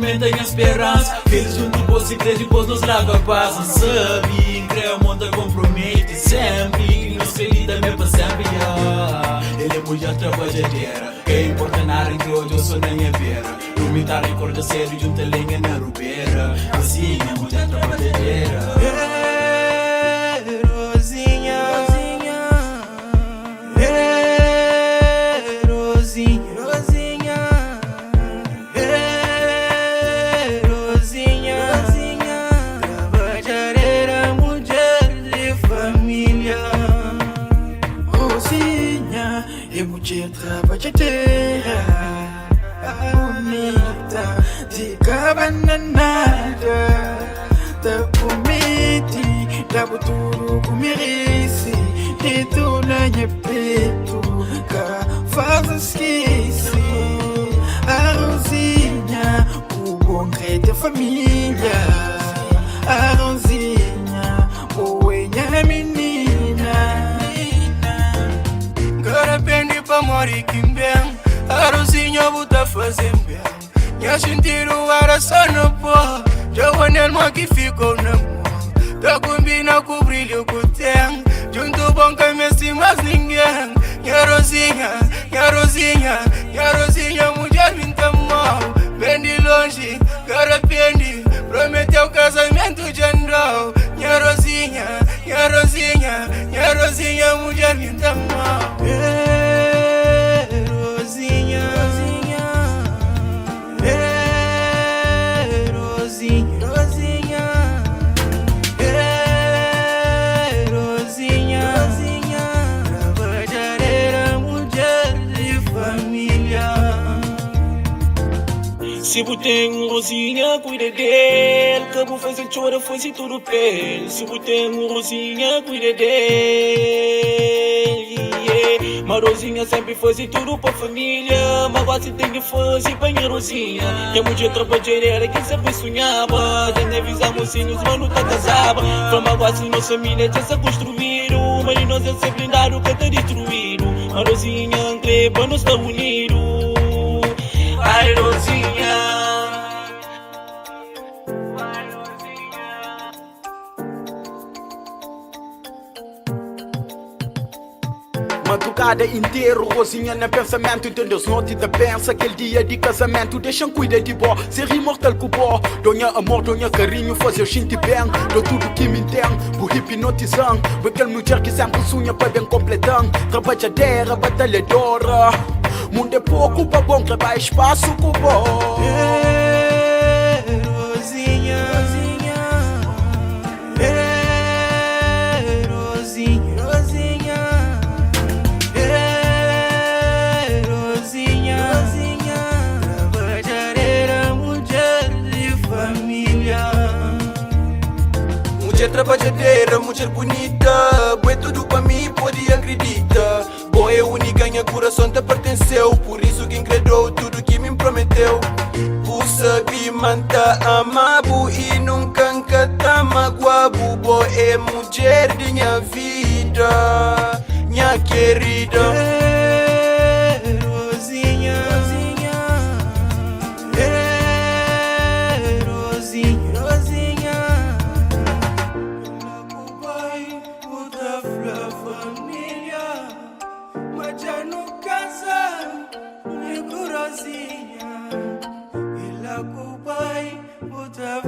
aumenta a esperança. Filhos junto com segredo, depois nos larga a paz. Não sabe, cria um mundo compromete sempre. Que nos feliz também para sempre. Ele é mulher trabalhadeira. Que importa nada entre hoje eu sou na minha beira. Não me dá recorda sério, junta lenha na rubeira. Assim é mulher trabalhadeira. Mulher trabalhadeira, bonita, de cabananada, da promete, da futuro que merece, de toda a peito, que faz esquecer. A Rosinha, o bom rei da família, a Rosinha, boa menina. Garapende pra morir que bem, a Rosinha buta fazer bem. Minha sentir o ar só no pó, já o anel que ficou na mão. Tá combina com o brilho que tem, junto bom que me se mais ninguém. Minha Rosinha, minha Rosinha, minha Rosinha, mulher minta mal. Vem de longe, garapende, prometeu casamento de andou. Minha Rosinha, minha Rosinha, minha Rosinha, mulher minta mal. Rosinha, Rosinha, Rosinha, Rosinha, Rosinha, Rosinha, trabalhadeira, mulher de família. Se você tem Rosinha, cuida dele. Que vou fazer chorar, foi se tudo bem. Se você tem Rosinha, cuida dele. Mas Rosinha sempre faz tudo pra família. Mas agora se tem que fazer bem a Rosinha. Que a mulher trabalhadeira que sempre sonhava. Já nem avisamos se nos manos tá casava. Mas agora se nossa família já se construíram. Mas nós é sempre dado que tá destruído. A Rosinha entrei nós tá unido. Ai Rosinha. Madrugada inteira, Rosinha no pensamento de Deus não te dá pensa. Aquele dia de casamento, deixam cuidar de bó. Ser imortal com bó, donha amor, donha carinho, fazer gente bem. Dou tudo que me tem, por hipnotizando. Aquela mulher que sempre sonha para bem completando. Trabalhadeira, batalhadora. Mundo é pouco para bom, trabalho espaço com bó. Rosinha, Rosinha, Rosinha, Rosinha, Rosinha, Rosinha, trabalhadeira, mulher de família. Mulher trabalhadeira, mulher bonita. Boa tudo pra mim, pode acreditar. Boa é única, minha coração te pertenceu. Por isso que incredou tudo que me prometeu. Bu sabe manta amabu e nunca tá magoabu. Boa é mulher de minha vida, minha querida. Rosinha, Rosinha, Rosinha, Rosinha, pai, puta família, mas já não casa, nem Rosinha, ela pai, puta